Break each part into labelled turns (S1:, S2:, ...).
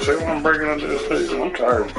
S1: See what I'm breaking into this season. I'm tired.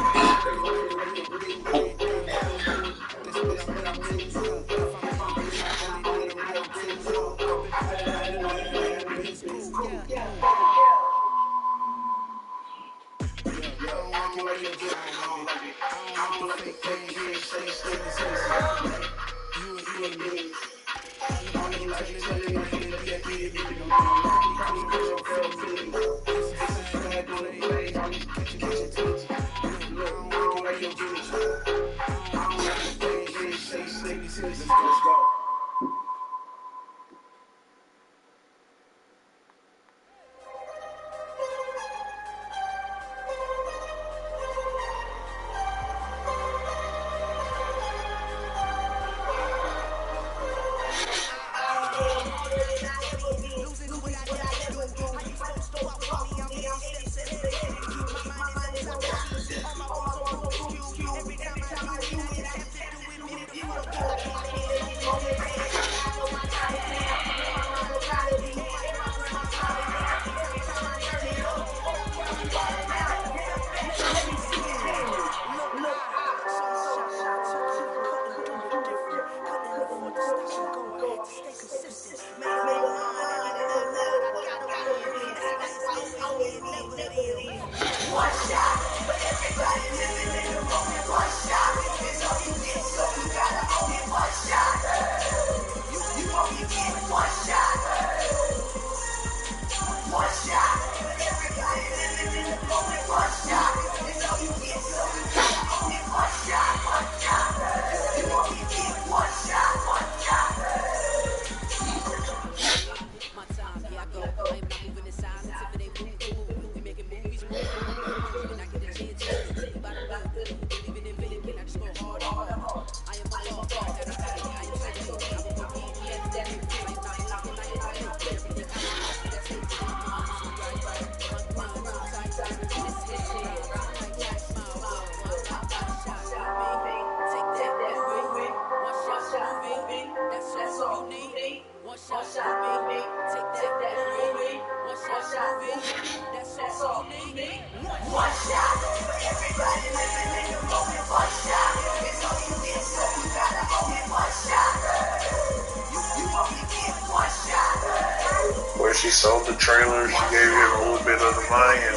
S1: Where she sold the trailer, she gave him a little bit of the money and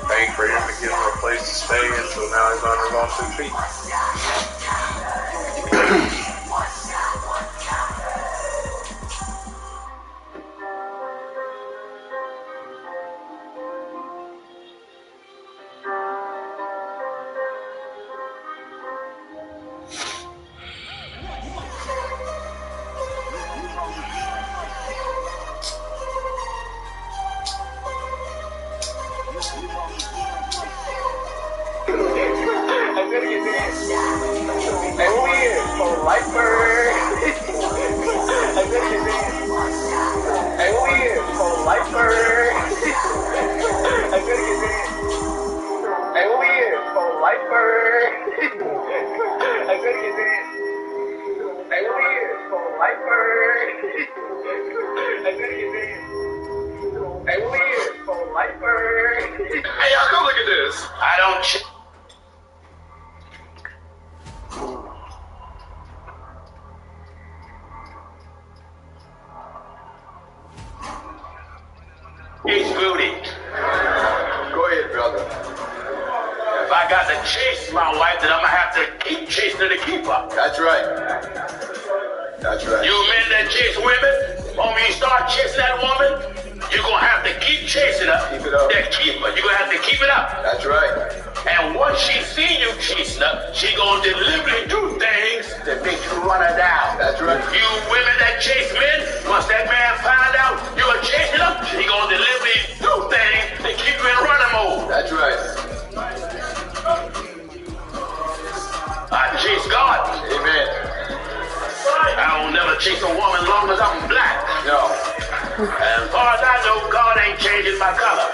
S1: paid for him to give him a place to stay in, so now he's on his own 2 feet.
S2: Hey, y'all, look at this. I don't chase. Booty.
S3: Go ahead, brother.
S2: If I got to chase my wife, then I'm gonna have to keep chasing her to keep her.
S3: That's right. That's right.
S2: You men that chase women, when you start chasing that woman, you're gonna have to keep chasing her.
S3: Keep it up.
S2: That keep her. You're gonna have to keep it up.
S3: That's right.
S2: And once she see you chasing her, she gonna deliberately do things that make you run her down.
S3: That's right.
S2: You women that chase men, once that man find out you're chasing him, he gonna deliberately do things that keep you in running mode.
S3: That's right.
S2: I chase God.
S3: Amen.
S2: I don't never chase a woman long as I'm black.
S3: No.
S2: As far as I know, God ain't changing my color.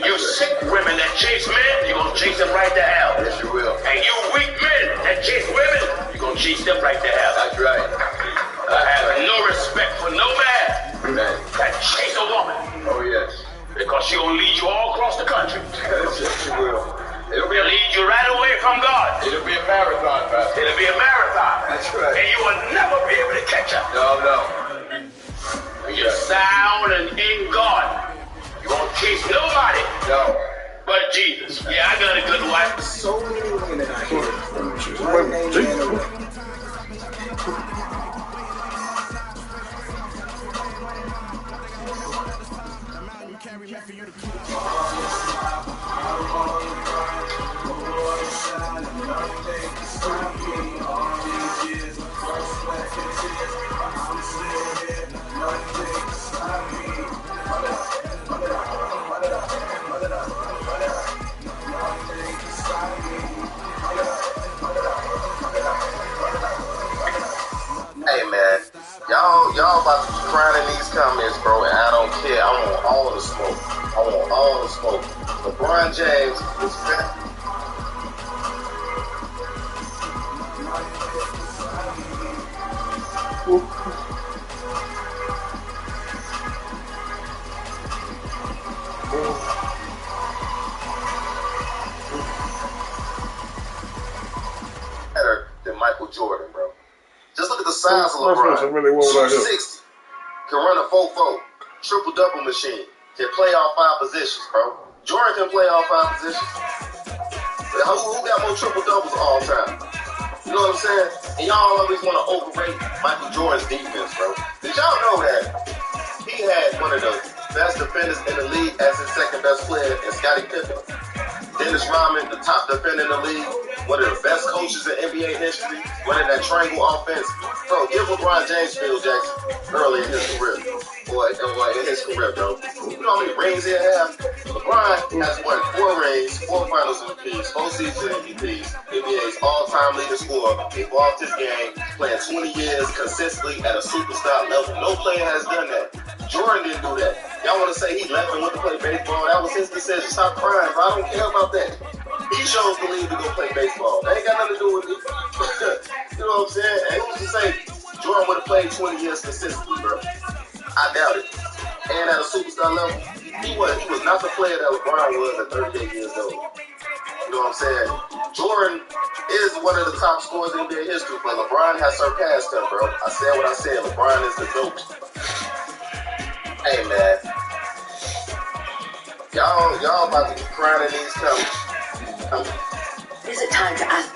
S2: You sick women that chase men, you're going to chase them right to hell.
S3: Yes, you will.
S2: And you weak men that chase women, you're going to chase them right to hell.
S3: That's right.
S2: I have no respect for no man
S3: Amen.
S2: that chase a woman.
S3: Oh, yes.
S2: Because she going to lead you all across the country.
S3: Yes, she will.
S2: It'll lead you right away from God.
S3: It'll be a marathon, Pastor.
S2: It'll be a marathon.
S3: That's right.
S2: And you will never be able to catch up.
S3: No.
S2: You're sound and in God. You won't chase nobody.
S3: No.
S2: But Jesus. Yeah, I got a good wife.
S4: So many women out here. One name and another.
S5: Hey man, y'all about to be crying in these comments, bro, and I don't care. I want all the smoke. I want all the smoke. LeBron James is back. Better than Michael Jordan, bro. Just look at the size of LeBron. 260. Can run a 4-4. Triple-double machine. Can play all 5 positions, bro. Jordan can play all 5 positions. Who got more triple-doubles all time? You know what I'm saying? And y'all always want to overrate Michael Jordan's defense, bro. Did y'all know that he had one of the best defenders in the league as his second best player in Scottie Pippen? Dennis Rodman, the top defender in the league, one of the best coaches in NBA history, running that triangle offense. Bro, give LeBron James Phil Jackson early in his career. Boy, in his career, bro. You know how many rings he has? LeBron has won 4 rings, 4 finals MVPs, 4 season MVPs, NBA's all-time leading scorer, evolved his game, playing 20 years consistently at a superstar level. No player has done that. Jordan didn't do that. Y'all want to say he left and went to play baseball? That was his decision. Stop crying, bro. I don't care about that. He chose to leave to go play baseball. That ain't got nothing to do with me. You know what I'm saying? And who's to say Jordan would have played 20 years consistently, bro? I doubt it. And at a superstar level, he was not the player that LeBron was at 38 years old. You know what I'm saying? Jordan is one of the top scorers in NBA history, but LeBron has surpassed him, bro. I said what I said. LeBron is the GOAT. Hey, man. Y'all about to be crying in these comments.
S6: Is it time to ask?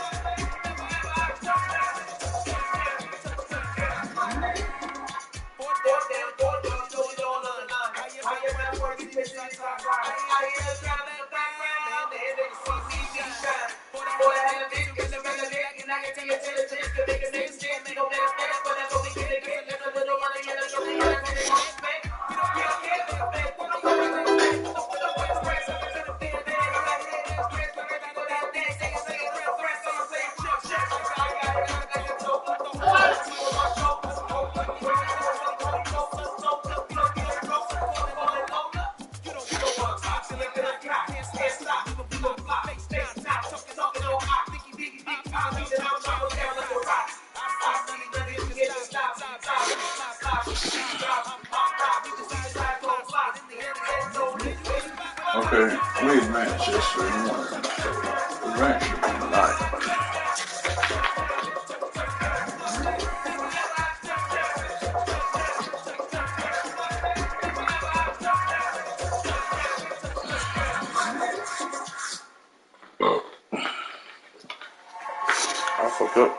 S4: Okay, we advanced yesterday morning, so advance should be tonight. I fucked up.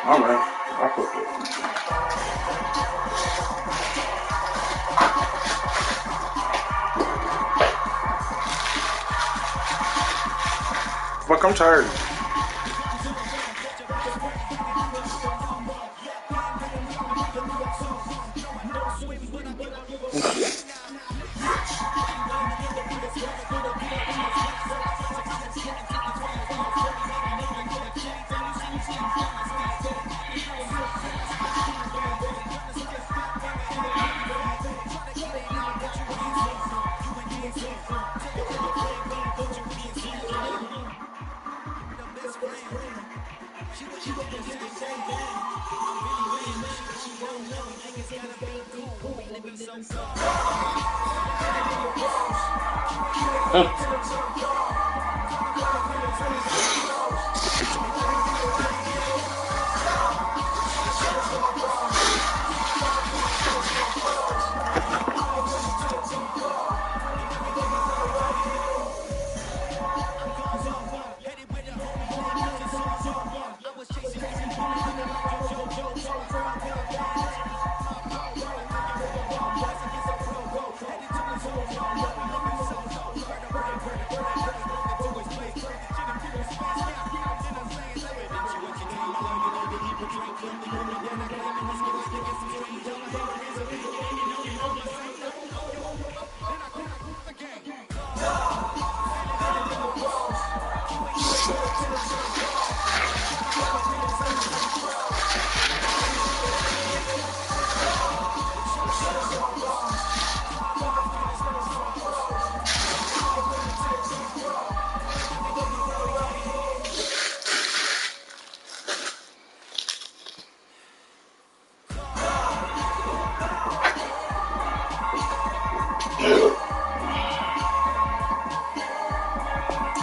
S4: Oh man, I fucked up. Fuck, I'm tired.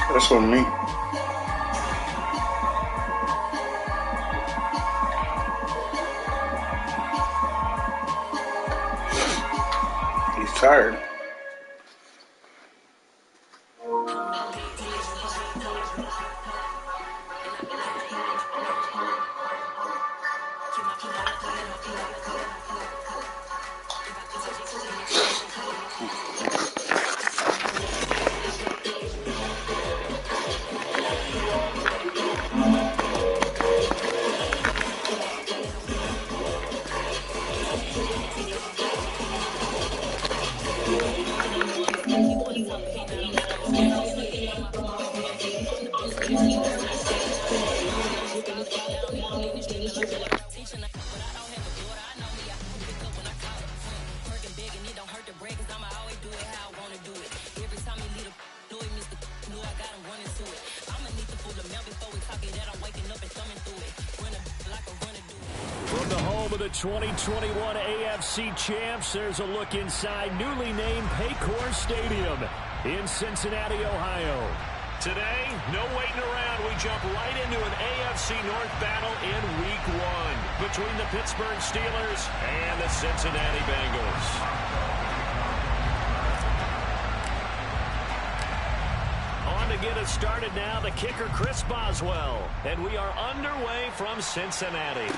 S4: That's on me. He's tired.
S7: From the home of the 2021 AFC champs, there's a look inside newly named Paycor Stadium in Cincinnati, Ohio. Today, no waiting around. We jump right into an AFC North battle in Week 1 between the Pittsburgh Steelers and the Cincinnati Bengals. On to get us started now, the kicker Chris Boswell. And we are underway from Cincinnati.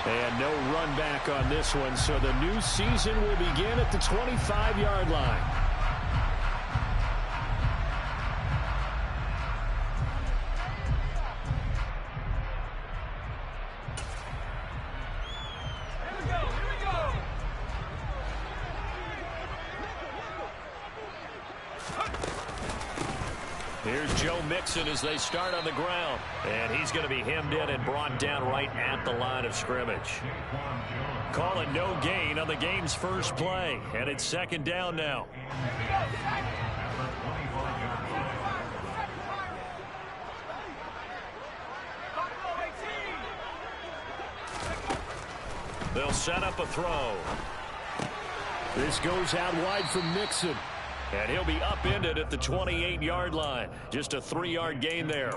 S7: And no run back on this one, so the new season will begin at the 25-yard line. Here's Joe Mixon as they start on the ground. And he's going to be hemmed in and brought down right at the line of scrimmage. Call it no gain on the game's first play. And it's second down now. They'll set up a throw. This goes out wide from Nixon. And he'll be upended at the 28-yard line. Just a 3-yard gain there.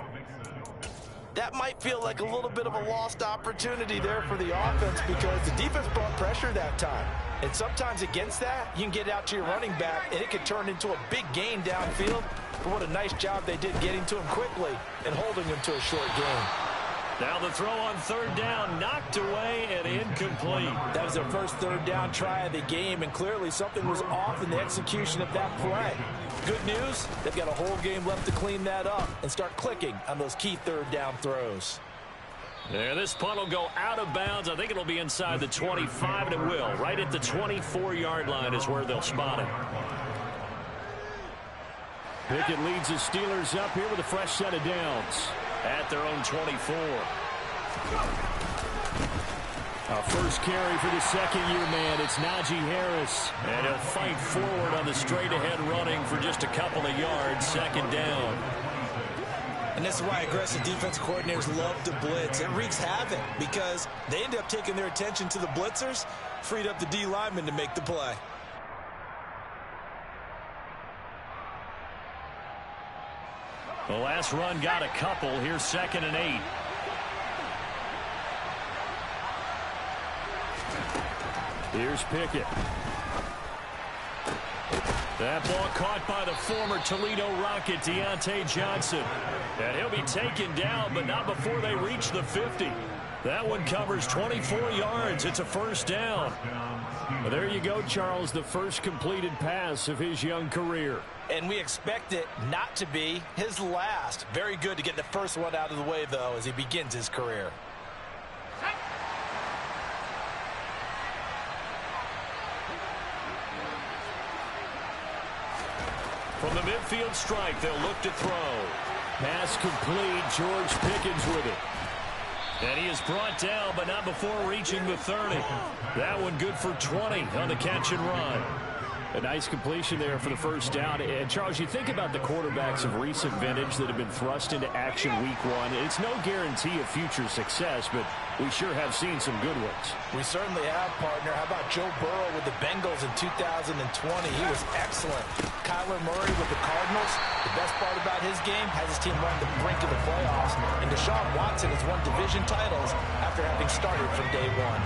S8: That might feel like a little bit of a lost opportunity there for the offense because the defense brought pressure that time. And sometimes against that, you can get out to your running back, and it could turn into a big gain downfield. But what a nice job they did getting to him quickly and holding him to a short gain.
S7: Now the throw on third down, knocked away and incomplete.
S8: That was their first third down try of the game, and clearly something was off in the execution of that play. Good news, they've got a whole game left to clean that up and start clicking on those key third down throws.
S7: Yeah, this punt will go out of bounds. I think it'll be inside the 25, and it will. Right at the 24-yard line is where they'll spot it. Pickett leads the Steelers up here with a fresh set of downs at their own 24. A first carry for the second-year man. It's Najee Harris. And he'll fight forward on the straight-ahead running for just a couple of yards. Second down.
S8: And this is why aggressive defense coordinators love to blitz. It wreaks havoc because they end up taking their attention to the blitzers, freed up the D lineman to make the play.
S7: The last run got a couple. Here's 2nd and 8. Here's Pickett. That ball caught by the former Toledo Rocket, Deontay Johnson. And he'll be taken down, but not before they reach the 50. That one covers 24 yards. It's a first down. Well, there you go, Charles, the first completed pass of his young career.
S8: And we expect it not to be his last. Very good to get the first one out of the way, though, as he begins his career.
S7: From the midfield strike, they'll look to throw. Pass complete. George Pickens with it. And he is brought down, but not before reaching the 30. That one good for 20 on the catch and run. A nice completion there for the first down. And, Charles, you think about the quarterbacks of recent vintage that have been thrust into action week one. It's no guarantee of future success, but we sure have seen some good ones.
S8: We certainly have, partner. How about Joe Burrow with the Bengals in 2020? He was excellent. Kyler Murray with the Cardinals. The best part about his game has his team run the brink of the playoffs. And Deshaun Watson has won division titles after having started from day one.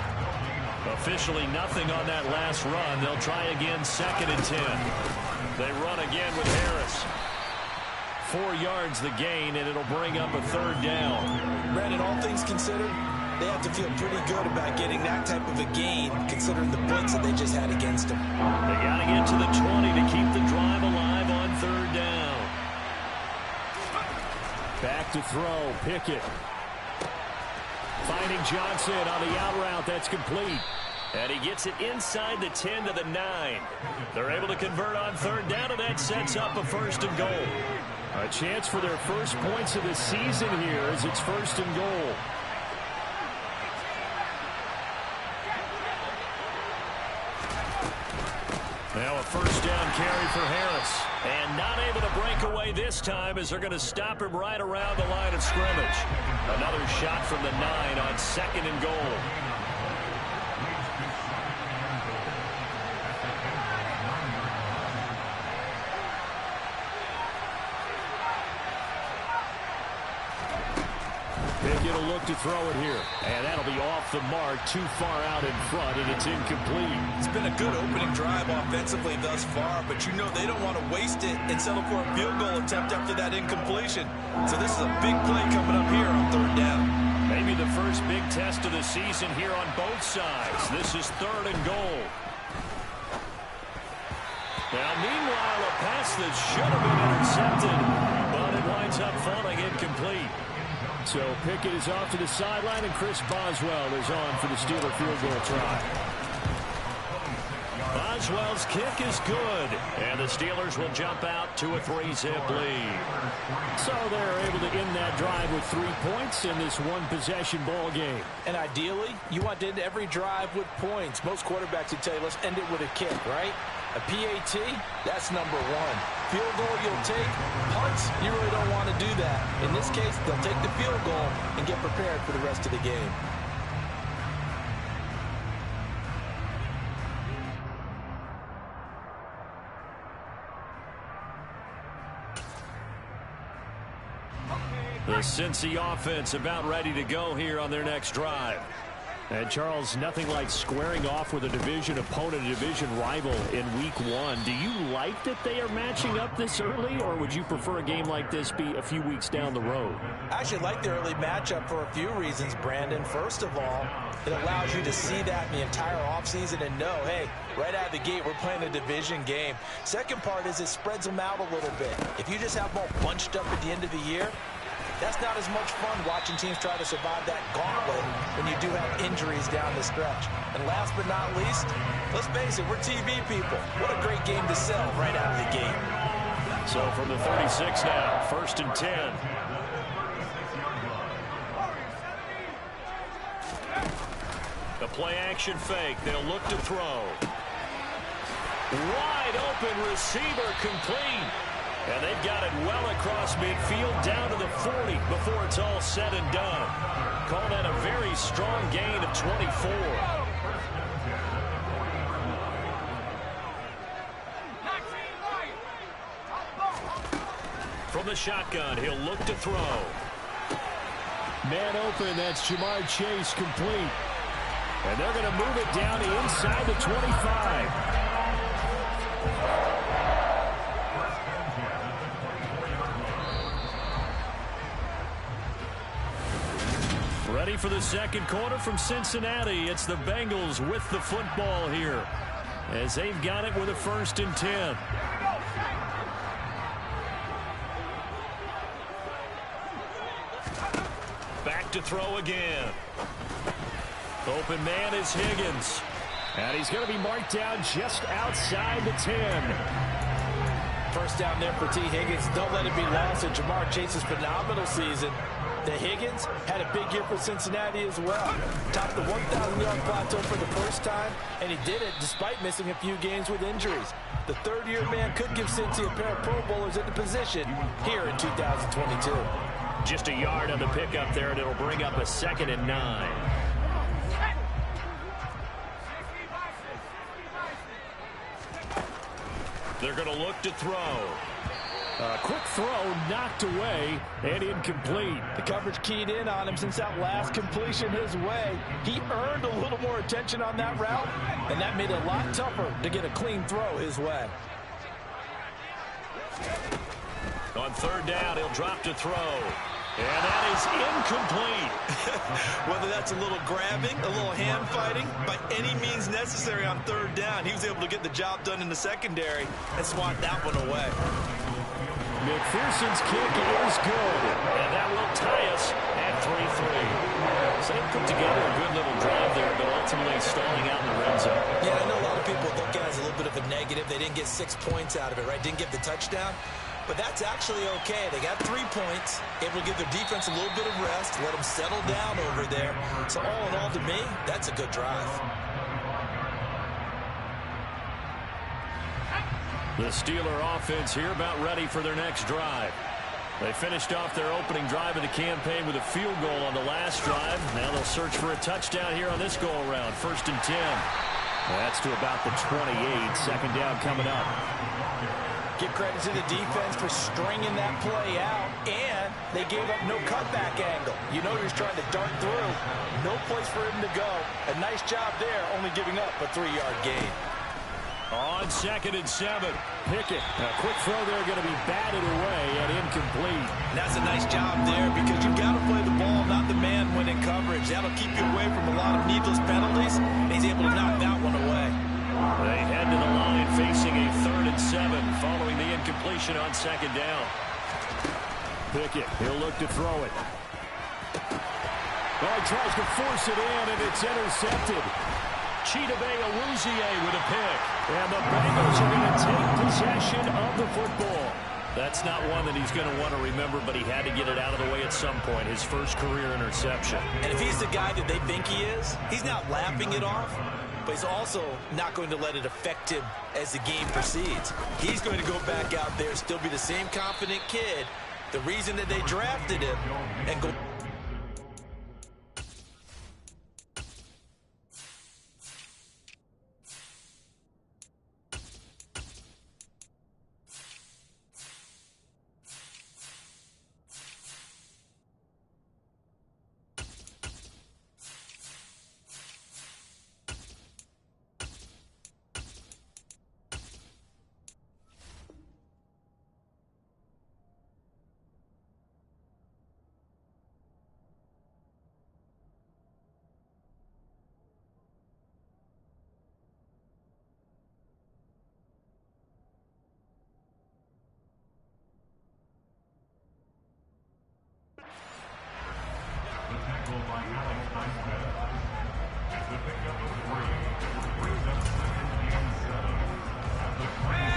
S7: Officially nothing on that last run. They'll try again, 2nd and 10. They run again with Harris. 4 yards the gain, and it'll bring up a third down.
S8: Brandon, all things considered, they have to feel pretty good about getting that type of a gain, considering the blitz that they just had against them.
S7: They got to get to the 20 to keep the drive alive on third down. Back to throw, Pickett. Finding Johnson on the out route. That's complete. And he gets it inside the 10 to the 9. They're able to convert on third down, and that sets up a 1st and goal. A chance for their first points of the season here as it's 1st and goal. Now a first down carry for Harris. And not able to break away this time as they're going to stop him right around the line of scrimmage. Another shot from the 9 on 2nd and goal. Pickett will look to throw it here. And that'll be off the mark, too far out in front, and it's incomplete.
S8: It's been a good opening drive offensively thus far, but you know they don't want to waste it and settle for a field goal attempt after that incompletion. So this is a big play coming up here on third down.
S7: Maybe the first big test of the season here on both sides. This is 3rd and goal. Now, meanwhile, a pass that should have been intercepted, but it winds up falling incomplete. So Pickett is off to the sideline, and Chris Boswell is on for the Steeler field goal try. Boswell's kick is good, and the Steelers will jump out to a 3-zip lead. So they're able to end that drive with 3 points in this one-possession ball game.
S8: And ideally, you want to end every drive with points. Most quarterbacks would tell you, let's end it with a kick, right? A PAT, that's number 1. Field goal you'll take. Punts, you really don't want to do that. In this case, they'll take the field goal and get prepared for the rest of the game.
S7: The Cincy offense about ready to go here on their next drive.
S9: And Charles, nothing like squaring off with a division opponent, a division rival in week 1. Do you like that they are matching up this early, or would you prefer a game like this be a few weeks down the road?
S8: I actually like the early matchup for a few reasons, Brandon. First of all, it allows you to see that in the entire offseason and know, hey, right out of the gate, we're playing a division game. Second part is it spreads them out a little bit. If you just have them all bunched up at the end of the year, that's not as much fun watching teams try to survive that gauntlet when you do have injuries down the stretch. And last but not least, let's face it, we're TV people. What a great game to sell right out of the gate.
S7: So from the 36 now, 1st and 10. The play action fake. They'll look to throw. Wide open receiver complete. And they've got it well across midfield down to the 40 before it's all said and done. Call that a very strong gain of 24. From the shotgun, he'll look to throw.
S9: Man open, that's Jamar Chase complete. And they're going to move it down to inside the 25.
S7: Ready for the second quarter from Cincinnati. It's the Bengals with the football here as they've got it with a 1st and 10. Back to throw again. Open man is Higgins.
S9: And he's going to be marked down just outside the 10.
S8: First down there for T. Higgins. Don't let it be lost in Jamar Chase's phenomenal season. The Higgins had a big year for Cincinnati as well. Topped the 1,000-yard plateau for the first time, and he did it despite missing a few games with injuries. The third-year man could give Cincy a pair of Pro Bowlers in the position here in 2022.
S7: Just a yard on the pickup there, and it'll bring up a 2nd and 9. They're going to look to throw.
S9: A quick throw knocked away and incomplete.
S8: The coverage keyed in on him since that last completion his way. He earned a little more attention on that route, and that made it a lot tougher to get a clean throw his way.
S7: On 3rd down, he'll drop to throw. And that is incomplete.
S10: Whether that's a little grabbing, a little hand fighting, by any means necessary on 3rd down, he was able to get the job done in the secondary and swat that one away.
S9: McPherson's kick is good.
S7: And that will tie us at 3-3. So they put together a good little drive there, but ultimately stalling out in the red zone.
S8: Yeah, I know a lot of people look at it as a little bit of a negative. They didn't get 6 points out of it, right? Didn't get the touchdown. But that's actually okay. They got 3 points, able to give their defense a little bit of rest, let them settle down over there. So all in all, to me, that's a good drive.
S7: The Steeler offense here about ready for their next drive. They finished off their opening drive of the campaign with a field goal on the last drive. Now they'll search for a touchdown here on this go-around. 1st and 10. That's to about the 28. 2nd down coming up.
S8: Give credit to the defense for stringing that play out, and they gave up no cutback angle. You know he was trying to dart through. No place for him to go. A nice job there, only giving up a 3-yard gain.
S7: On 2nd and 7.
S9: Pickett. A quick throw there going to be batted away and incomplete.
S10: And that's a nice job there because you've got to play the ball, not the man when in coverage. That'll keep you away from a lot of needless penalties, and he's able to knock that one away.
S7: They head to the line facing a 3rd and 7 following the incompletion on 2nd down.
S9: Pickett, he'll look to throw it. Oh, he tries to force it in, and it's intercepted.
S7: Chidobe Awuzie with a pick. And the Bengals are going to take possession of the football. That's not one that he's going to want to remember, but he had to get it out of the way at some point. His first career interception.
S8: And if he's the guy that they think he is, he's not laughing it off, but he's also not going to let it affect him as the game proceeds. He's going to go back out there, still be the same confident kid, the reason that they drafted him, and go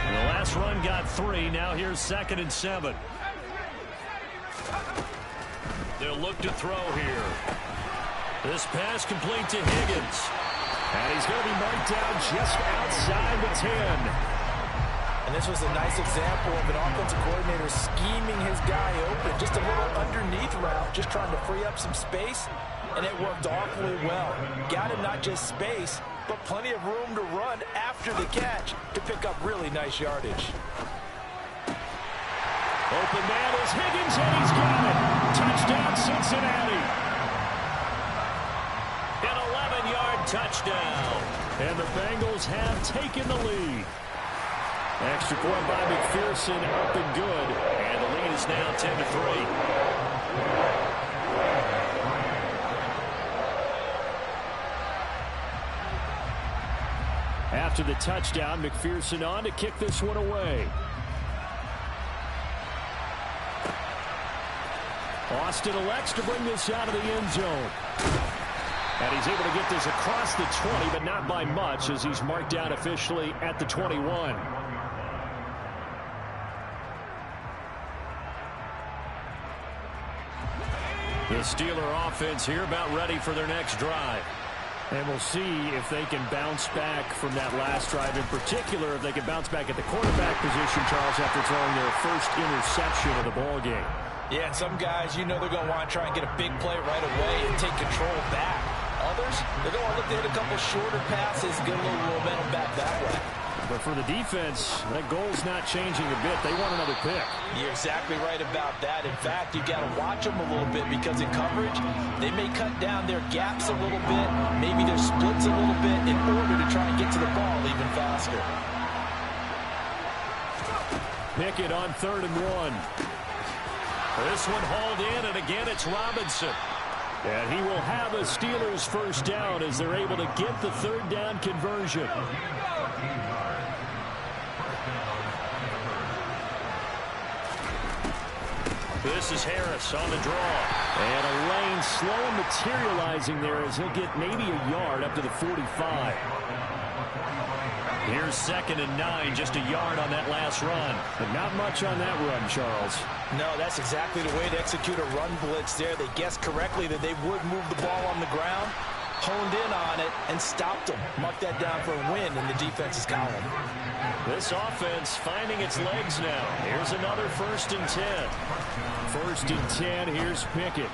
S7: The last run got 3. Now here's 2nd and 7. They'll look to throw here. This pass complete to Higgins. And he's going to be marked down just outside the 10.
S8: And this was a nice example of an offensive coordinator scheming his guy open. Just a little underneath route, just trying to free up some space. And it worked awfully well. Got him not just space, but plenty of room to run after the catch to pick up really nice yardage.
S7: Open man is Higgins, and he's got it. Touchdown, Cincinnati. An 11-yard touchdown. And the Bengals have taken the lead. Extra point by McPherson, up and good. And the lead is now 10-3. After the touchdown, McPherson on to kick this one away. Austin elects to bring this out of the end zone. And he's able to get this across the 20, but not by much, as he's marked down officially at the 21. The Steeler offense here about ready for their next drive. And we'll see if they can bounce back from that last drive. In particular, if they can bounce back at the quarterback position, Charles, after throwing their first interception of the ball game.
S8: Yeah, and some guys, you know they're going to want to try and get a big play right away and take control back. Others, they're going to look to hit a couple shorter passes, get a little momentum back that way.
S7: But for the defense, that goal's not changing a bit. They want another pick.
S8: You're exactly right about that. In fact, you got to watch them a little bit because in coverage, they may cut down their gaps a little bit, maybe their splits a little bit in order to try and get to the ball even faster.
S7: Pickett on 3rd and 1. This one hauled in, and again it's Robinson. And he will have a Steelers first down as they're able to get the 3rd down conversion. This is Harris on the draw. And a lane slow materializing there as he'll get maybe a yard up to the 45. Here's 2nd and 9, just a yard on that last run. But not much on that run, Charles.
S8: No, that's exactly the way to execute a run blitz there. They guessed correctly that they would move the ball on the ground, honed in on it, and stopped them. Mark that down for a win in the defense's column.
S7: This offense finding its legs now. Here's another 1st and 10. 1st and 10, here's Pickett.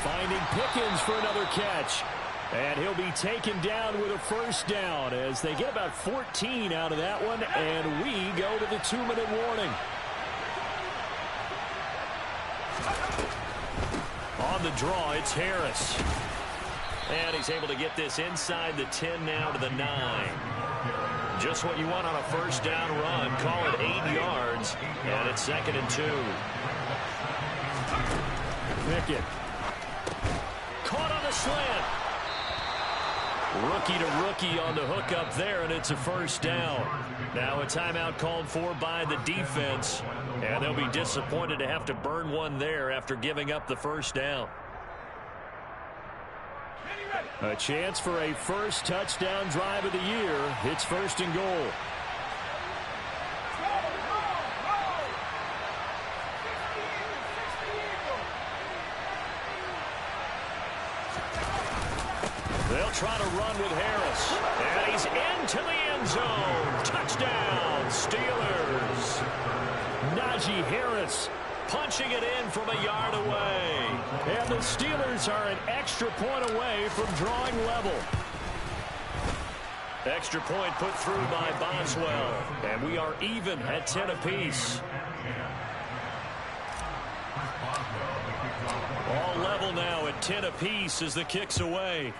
S7: Finding Pickens for another catch. And he'll be taken down with a first down as they get about 14 out of that one, and we go to the 2-minute warning. On the draw, it's Harris. And he's able to get this inside the 10 now to the 9. Just what you want on a first down run. Call it 8 yards, and it's 2nd and 2. Pickett. Caught on the slant. Rookie to rookie on the hook up there, and it's a first down. Now a timeout called for by the defense, and they'll be disappointed to have to burn one there after giving up the first down. A chance for a first touchdown drive of the year. It's 1st and goal. They'll try to run with Harris. And he's into the end zone. Touchdown, Steelers. Najee Harris punching it in from a yard away. And the Steelers are an extra point away from drawing level. Extra point put through by Boswell. And we are even at 10 apiece. All level now at 10 apiece as the kick's away.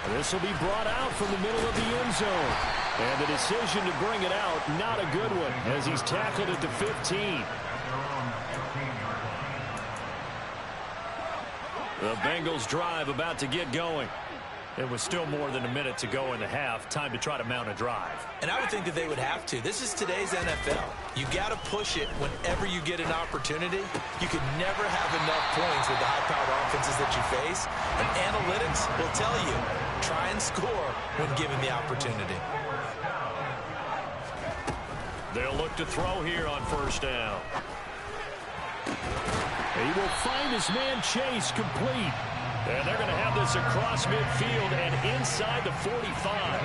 S7: This will be brought out from the middle of the end zone. And the decision to bring it out, not a good one, as he's tackled at the 15. The Bengals drive about to get going.
S9: It was still more than a minute to go in the half. Time to try to mount a drive.
S8: And I would think that they would have to. This is today's NFL. You got to push it whenever you get an opportunity. You could never have enough points with the high-powered offenses that you face. And analytics will tell you, try and score when given the opportunity.
S9: They'll look to throw here on first down. He will find his man Chase complete. And they're going to have this across midfield and inside the 45.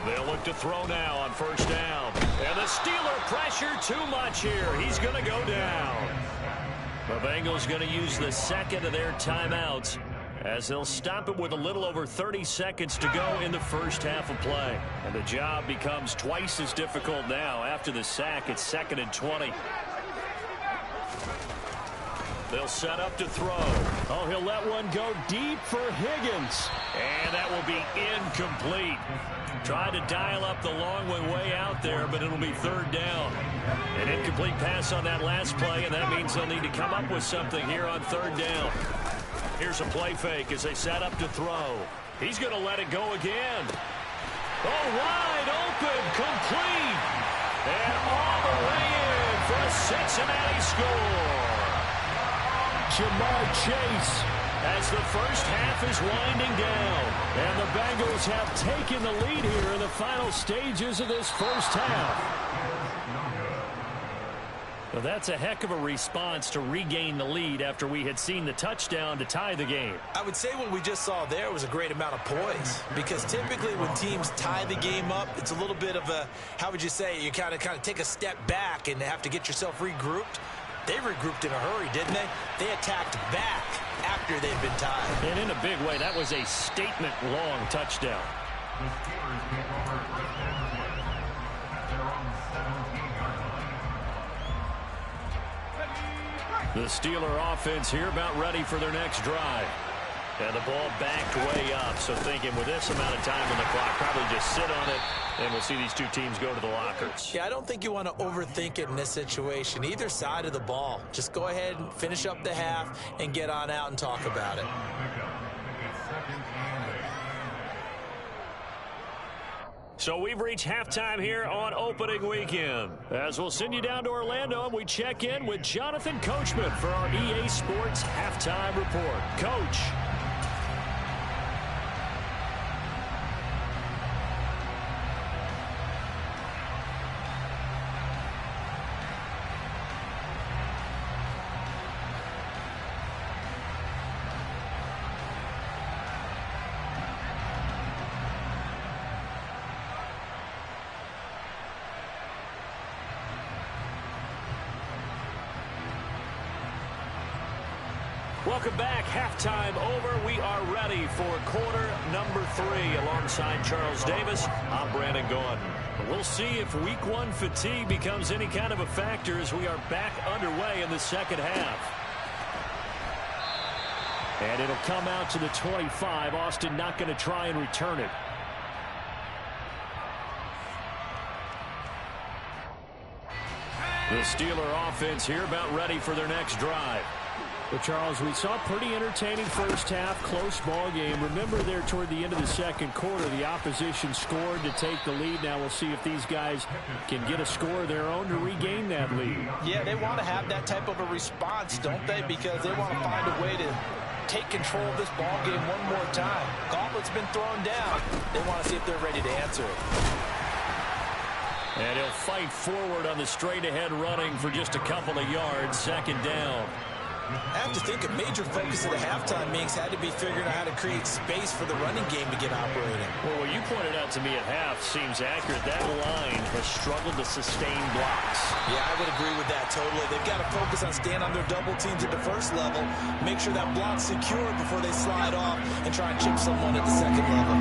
S9: They'll look to throw now on first down. And the Steeler pressure too much here. He's going to go down. The Bengals going to use the second of their timeouts as they'll stop it with a little over 30 seconds to go in the first half of play. And the job becomes twice as difficult now. After the sack, it's 2nd and 20. They'll set up to throw. Oh, he'll let one go deep for Higgins. And that will be incomplete. Tried to dial up the long one way out there, but it'll be 3rd down. An incomplete pass on that last play, and that means they'll need to come up with something here on 3rd down. Here's a play fake as they set up to throw. He's going to let it go again. Oh, wide open, complete. And all the way in for a Cincinnati score. Jamar Chase as the first half is winding down. And the Bengals have taken the lead here in the final stages of this first half. Well, that's a heck of a response to regain the lead after we had seen the touchdown to tie the game.
S8: I would say what we just saw there was a great amount of poise, because typically when teams tie the game up, it's a little bit of a, how would you say, you kind of take a step back and have to get yourself regrouped. They regrouped in a hurry, didn't they? They attacked back after they'd been tied.
S9: And in a big way, that was a statement-long touchdown. The Steeler offense here about ready for their next drive. And the ball backed way up. So thinking with this amount of time on the clock, probably just sit on it, and we'll see these two teams go to the lockers.
S8: Yeah, I don't think you want to overthink it in this situation. Either side of the ball. Just go ahead and finish up the half and get on out and talk about it.
S9: So we've reached halftime here on opening weekend. As we'll send you down to Orlando, and we check in with Jonathan Coachman for our EA Sports Halftime Report. Coach. Welcome back. Halftime over. We are ready for quarter number 3. Alongside Charles Davis, I'm Brandon Gordon. We'll see if week 1 fatigue becomes any kind of a factor as we are back underway in the second half. And it'll come out to the 25. Austin not going to try and return it. The Steeler offense here about ready for their next drive. Well, Charles, we saw a pretty entertaining first half, close ball game. Remember there toward the end of the second quarter, the opposition scored to take the lead. Now we'll see if these guys can get a score of their own to regain that lead.
S8: Yeah, they want to have that type of a response, don't they? Because they want to find a way to take control of this ball game one more time. Gauntlet's been thrown down. They want to see if they're ready to answer it.
S9: And he'll fight forward on the straight-ahead running for just a couple of yards. 2nd down.
S8: I have to think a major focus of the halftime meetings had to be figuring out how to create space for the running game to get operating.
S9: Well, what you pointed out to me at half seems accurate. That line has struggled to sustain blocks.
S8: Yeah, I would agree with that totally. They've got to focus on staying on their double teams at the first level, make sure that block's secure before they slide off and try and chip someone at the second level.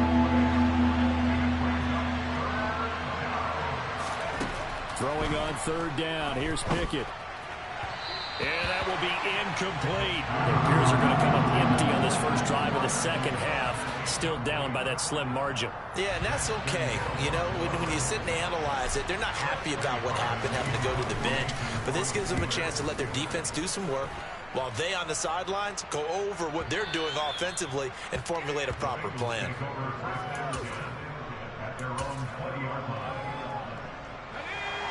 S9: Throwing on 3rd down. Here's Pickett. And that will be incomplete. It appears they're going to come up empty on this first drive of the second half. still down by that slim margin.
S8: Yeah, and that's okay. You know, when you sit and analyze it, they're not happy about what happened, having to go to the bench. But this gives them a chance to let their defense do some work while they on the sidelines go over what they're doing offensively and formulate a proper plan.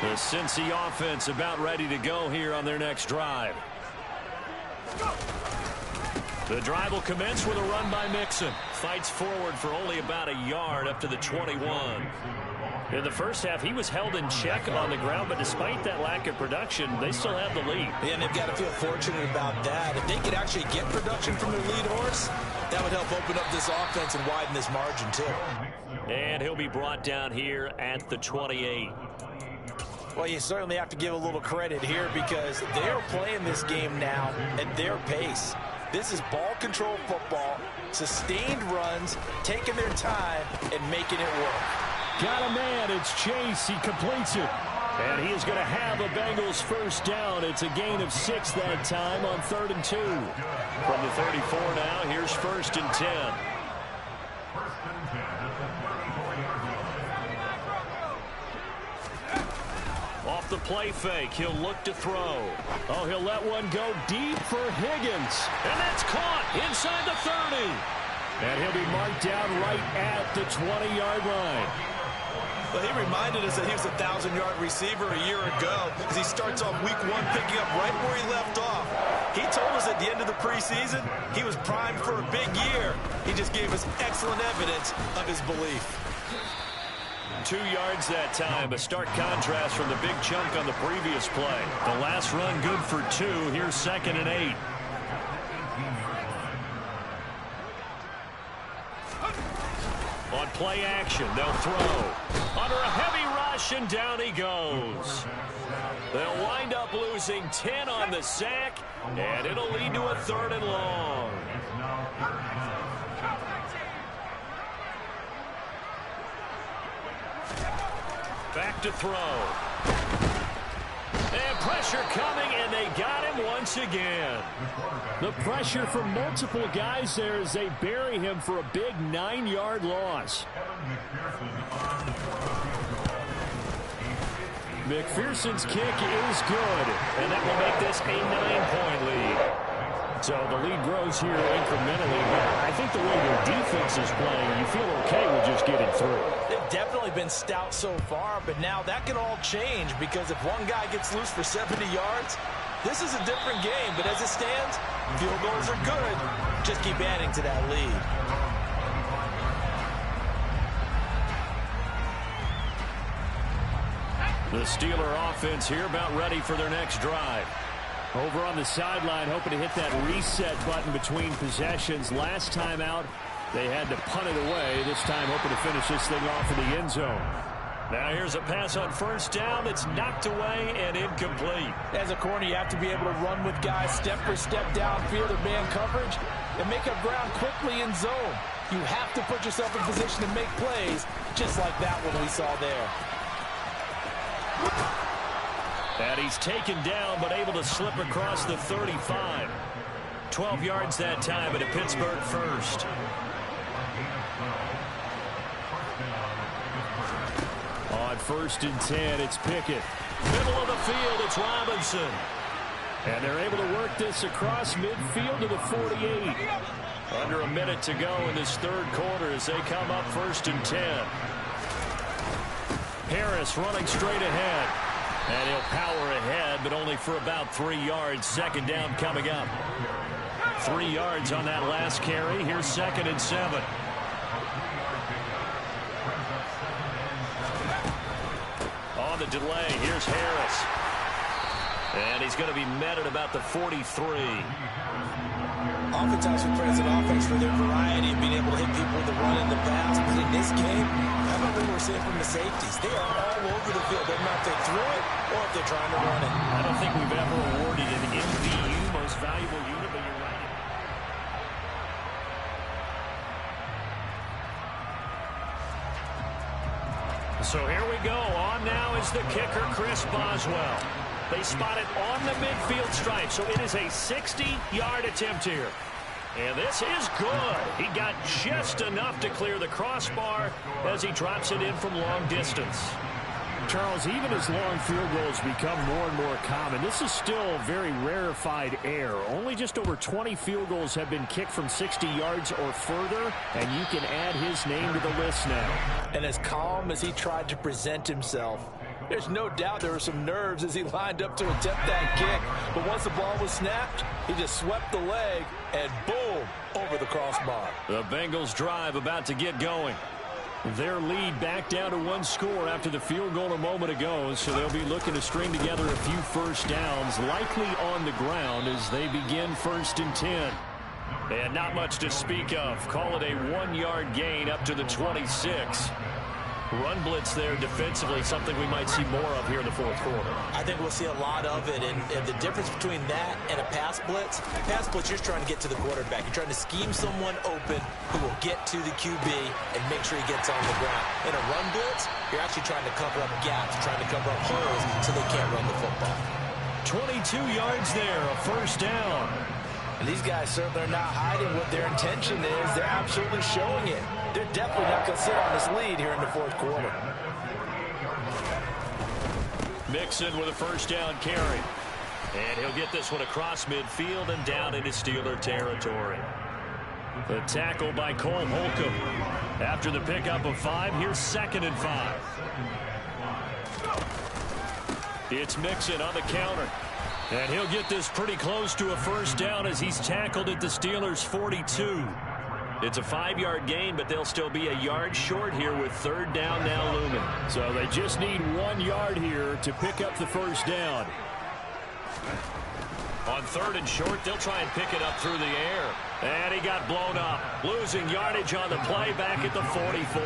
S9: The Cincy offense about ready to go here on their next drive. The drive will commence with a run by Mixon. Fights forward for only about a yard up to the 21. In the first half, he was held in check on the ground, but despite that lack of production, they still have the lead.
S8: Yeah, and they've got to feel fortunate about that. If they could actually get production from their lead horse, that would help open up this offense and widen this margin too.
S9: And he'll be brought down here at the 28.
S8: Well, you certainly have to give a little credit here because they are playing this game now at their pace. This is ball control football, sustained runs, taking their time, and making it work.
S9: Got a man. It's Chase. He completes it. And he is going to have a Bengals first down. It's a gain of 6 that time on 3rd and 2. From the 34 now, here's 1st and 10. Off the play fake, he'll look to throw. Oh, he'll let one go deep for Higgins. And that's caught inside the 30. And he'll be marked down right at the 20-yard line.
S8: Well, he reminded us that he was a 1,000-yard receiver a year ago as he starts off week 1 picking up right where he left off. He told us at the end of the preseason he was primed for a big year. He just gave us excellent evidence of his belief.
S9: 2 yards that time, a stark contrast from the big chunk on the previous play. The last run good for 2. Here's 2nd and 8. On play action, they'll throw. Under a heavy rush, and down he goes. They'll wind up losing 10 on the sack, and it'll lead to a 3rd and long. Back to throw. And pressure coming, and they got him once again. The pressure from multiple guys there as they bury him for a big 9-yard loss. McPherson's kick is good, and that will make this a 9-point lead. So the lead grows here incrementally, but I think the way their defense is playing, you feel okay with just getting through.
S8: They've definitely been stout so far, but now that can all change because if one guy gets loose for 70 yards, this is a different game. But as it stands, field goals are good. Just keep adding to that lead.
S9: The Steeler offense here about ready for their next drive. Over on the sideline, hoping to hit that reset button between possessions. Last time out, they had to punt it away. This time, hoping to finish this thing off in the end zone. Now here's a pass on 1st down that's knocked away and incomplete.
S8: As a corner, you have to be able to run with guys step for step downfield or man coverage and make up ground quickly in zone. You have to put yourself in position to make plays, just like that one we saw there.
S9: And he's taken down, but able to slip across the 35. 12 yards that time at a Pittsburgh first. On 1st and 10, it's Pickett. Middle of the field, it's Robinson. And they're able to work this across midfield to the 48. Under a minute to go in this 3rd quarter as they come up 1st and 10. Harris running straight ahead. And he'll power ahead, but only for about 3 yards. 2nd down coming up. 3 yards on that last carry. Here's 2nd and 7. On the delay, here's Harris. And he's going to be met at about the 43.
S8: Oftentimes we praise an offense for their variety of being able to hit people with the run and the pass. But in this game, I don't know what we're seeing from the safeties. They are all over the field. They're not if they throw it or if they're trying to run it.
S9: I don't think we've ever awarded an MVU, most valuable unit, but you're right. So here we go. On now is the kicker, Chris Boswell. They spot it on the midfield stripe, so it is a 60-yard attempt here.
S7: And this is good. He got just enough to clear the crossbar as he drops it in from long distance.
S9: Charles, even as long field goals become more and more common, this is still very rarefied air. Only just over 20 field goals have been kicked from 60 yards or further, and you can add his name to the list now.
S8: And as calm as he tried to present himself, there's no doubt there were some nerves as he lined up to attempt that kick. But once the ball was snapped, he just swept the leg and boom, over the crossbar.
S7: The Bengals drive about to get going.
S9: Their lead back down to one score after the field goal a moment ago, so they'll be looking to string together a few first downs, likely on the ground as they begin 1st and 10.
S7: And not much to speak of. Call it a 1-yard gain up to the 26. Run blitz there defensively, something we might see more of here in the 4th quarter.
S8: I think we'll see a lot of it, and the difference between that and a pass blitz, you're trying to get to the quarterback. You're trying to scheme someone open who will get to the QB and make sure he gets on the ground. In a run blitz, you're actually trying to cover up gaps, trying to cover up holes so they can't run the football.
S7: 22 yards there, a 1st down.
S8: And these guys certainly are not hiding what their intention is. They're absolutely showing it. They're definitely not going to sit on this lead here in the 4th quarter.
S7: Mixon with a 1st down carry. And he'll get this one across midfield and down into Steeler territory. The tackle by Cole Holcomb. After the pickup of 5, here's 2nd and 5. It's Mixon on the counter. And he'll get this pretty close to a 1st down as he's tackled at the Steelers' 42. It's a 5-yard gain, but they'll still be a yard short here with 3rd down now looming.
S9: So they just need 1 yard here to pick up the 1st down.
S7: On 3rd and short, they'll try and pick it up through the air. And he got blown up, losing yardage on the play back at the 44.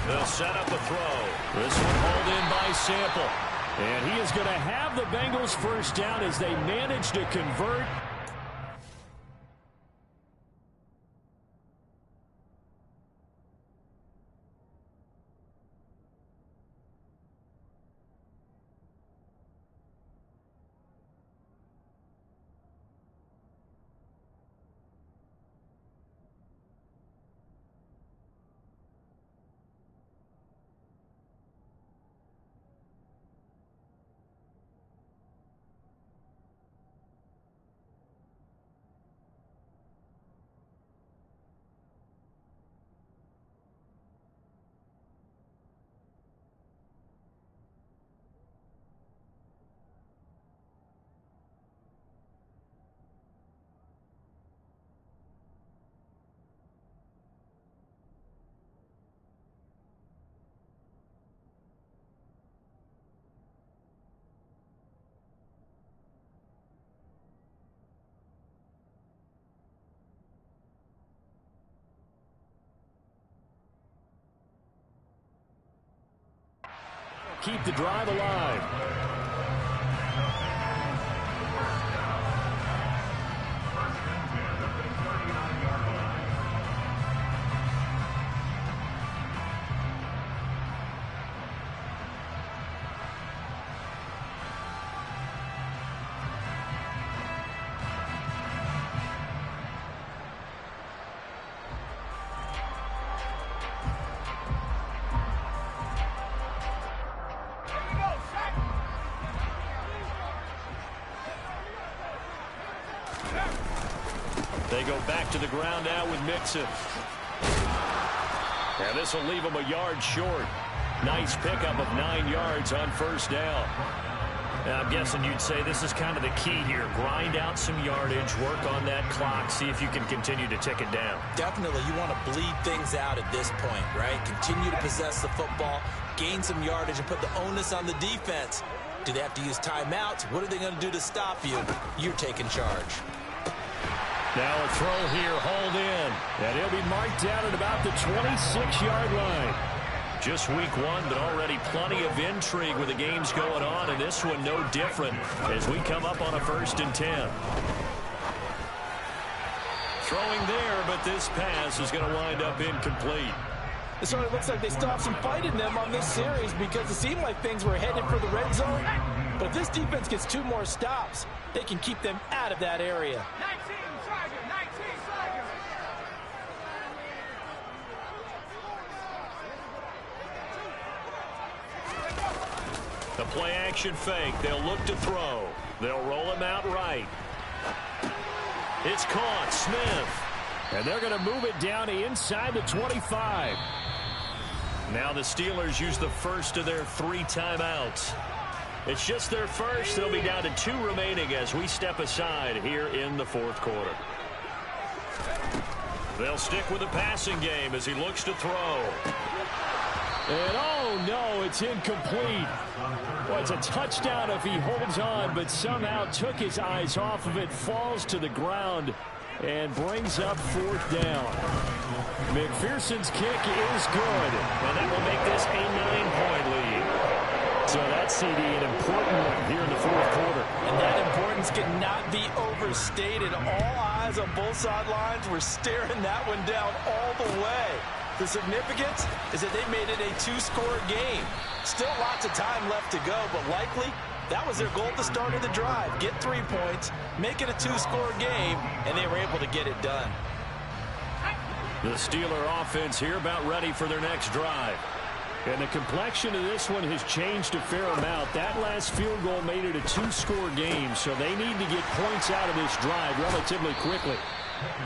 S7: They'll set up a throw. This one hauled in by Sample.
S9: And he is going to have the Bengals 1st down as they manage to convert. Keep the drive alive.
S7: They go back to the ground now with Mixon. And this will leave them a yard short. Nice pickup of 9 yards on 1st down. Now, I'm guessing you'd say this is kind of the key here. Grind out some yardage, work on that clock, see if you can continue to tick it down.
S8: Definitely, you want to bleed things out at this point, right? Continue to possess the football, gain some yardage, and put the onus on the defense. Do they have to use timeouts? What are they going to do to stop you? You're taking charge.
S9: Now a throw here, hauled in. And he'll be marked down at about the 26-yard line.
S7: Just week 1, but already plenty of intrigue with the games going on, and this one no different as we come up on a 1st and 10. Throwing there, but this pass is going to wind up incomplete.
S8: It certainly looks like they still have some fight in them on this series because it seemed like things were headed for the red zone. But if this defense gets 2 more stops, they can keep them out of that area.
S7: The play action fake. They'll look to throw. They'll roll him out right. It's caught. Smith. And they're going to move it down to inside the 25. Now the Steelers use the first of their 3 timeouts. It's just their first. They'll be down to 2 remaining as we step aside here in the 4th quarter. They'll stick with the passing game as he looks to throw. And oh no, it's incomplete. Well, it's a touchdown if he holds on, but somehow took his eyes off of it, falls to the ground, and brings up 4th down. McPherson's kick is good, and that will make this a 9-point lead. So that's CD an important one here in the 4th quarter.
S8: And that importance cannot be overstated. All eyes on both sidelines were staring that one down all the way. The significance is that they made it a 2-score game. Still lots of time left to go, but likely that was their goal at the start of the drive. Get 3 points, make it a 2-score game, and they were able to get it done.
S7: The Steeler offense here about ready for their next drive.
S9: And the complexion of this one has changed a fair amount. That last field goal made it a 2-score game, so they need to get points out of this drive relatively quickly.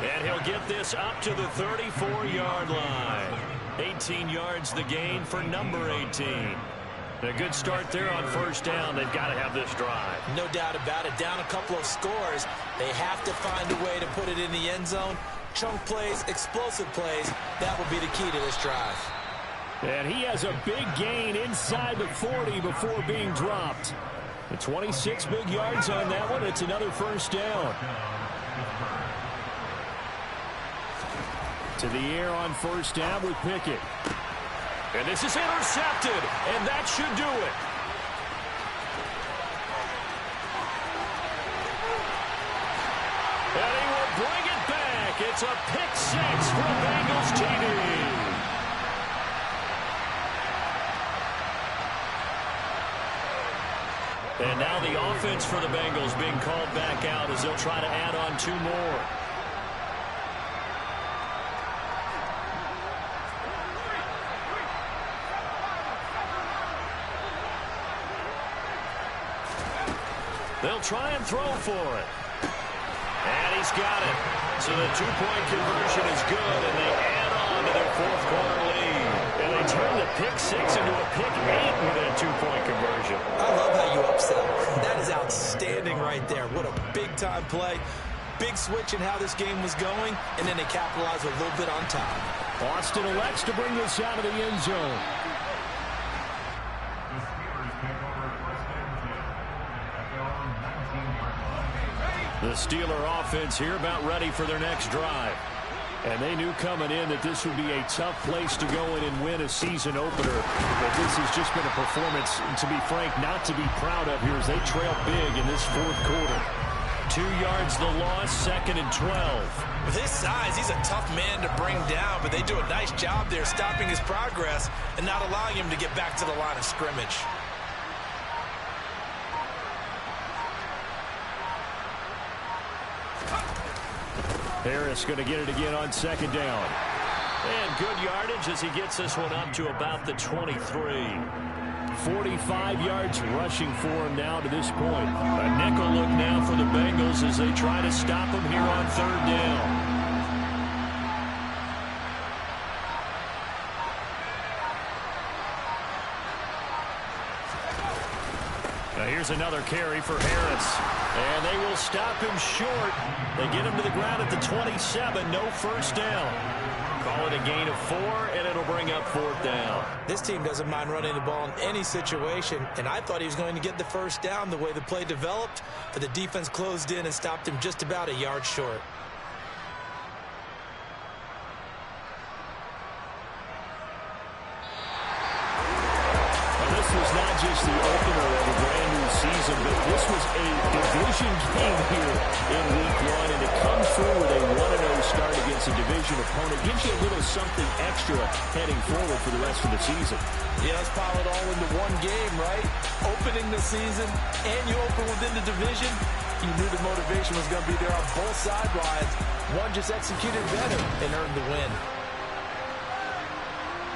S7: And he'll get this up to the 34-yard line. 18 yards the gain for number 18. A good start there on 1st down. They've got to have this drive.
S8: No doubt about it. Down a couple of scores. They have to find a way to put it in the end zone. Chunk plays, explosive plays. That will be the key to this drive.
S9: And he has a big gain inside the 40 before being dropped. The 26 big yards on that one. It's another 1st down. To the air on 1st down with Pickett.
S7: And this is intercepted, and that should do it. And he will bring it back. It's a pick 6 for Bengals TD. And now the offense for the Bengals being called back out as they'll try to add on 2 more. They'll try and throw for it. And he's got it. So the 2-point conversion is good, and they add on to their 4th quarter lead. And they turn the pick 6 into a pick 8 with a 2-point conversion.
S8: I love how you upsell. That is outstanding right there. What a big-time play. Big switch in how this game was going, and then they capitalized a little bit on top.
S9: Austin elects to bring this out of the end zone.
S7: The Steeler offense here about ready for their next drive.
S9: And they knew coming in that this would be a tough place to go in and win a season opener. But this has just been a performance, to be frank, not to be proud of here as they trail big in this 4th quarter.
S7: 2 yards the loss, 2nd and 12.
S8: With his size, he's a tough man to bring down, but they do a nice job there stopping his progress and not allowing him to get back to the line of scrimmage.
S9: Harris going to get it again on 2nd down.
S7: And good yardage as he gets this one up to about the 23.
S9: 45 yards rushing for him now to this point.
S7: A nickel look now for the Bengals as they try to stop him here on 3rd down.
S9: Now here's another carry for Harris.
S7: And they will stop him short. They get him to the ground at the 27. No 1st down. Call it a gain of 4, and it'll bring up 4th down.
S8: This team doesn't mind running the ball in any situation, and I thought he was going to get the 1st down the way the play developed, but the defense closed in and stopped him just about a yard short.
S9: Well, this
S7: was not just the opener of a brand new season, but this was a division game here in Week 1, and it comes through with a 1-0 start against a division opponent. Gives you a little something extra heading forward for the rest of the season.
S8: Yeah, let's pile it all into one game, right? Opening the season, and you open within the division. You knew the motivation was going to be there on both sidelines. One just executed better and earned the win.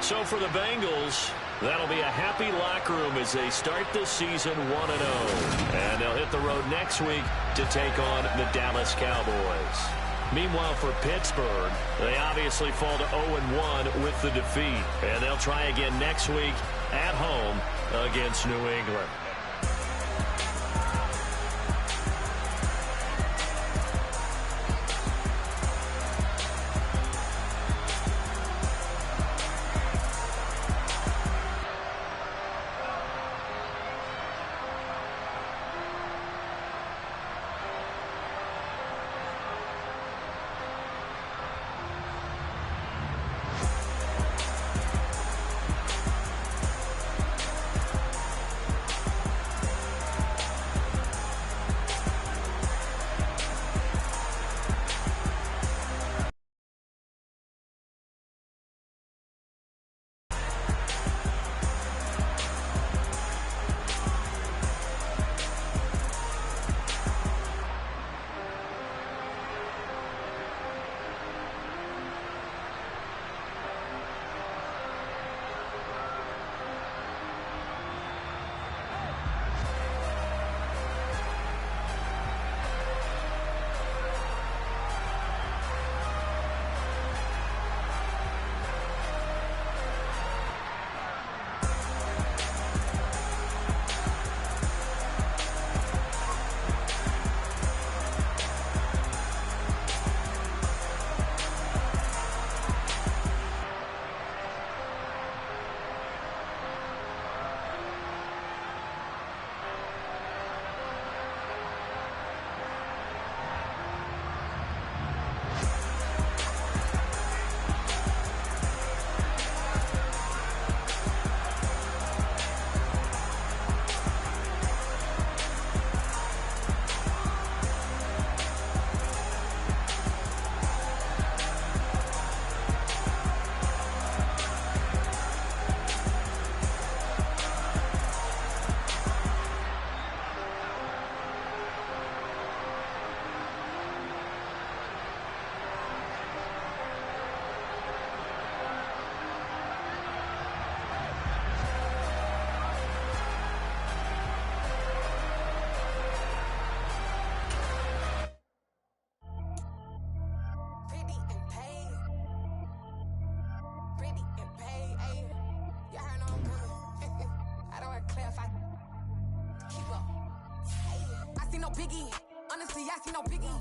S7: So for the Bengals, that'll be a happy locker room as they start this season 1-0. And they'll hit the road next week to take on the Dallas Cowboys. Meanwhile, for Pittsburgh, they obviously fall to 0-1 with the defeat. And they'll try again next week at home against New England.
S11: Biggie, honestly, I see no biggie.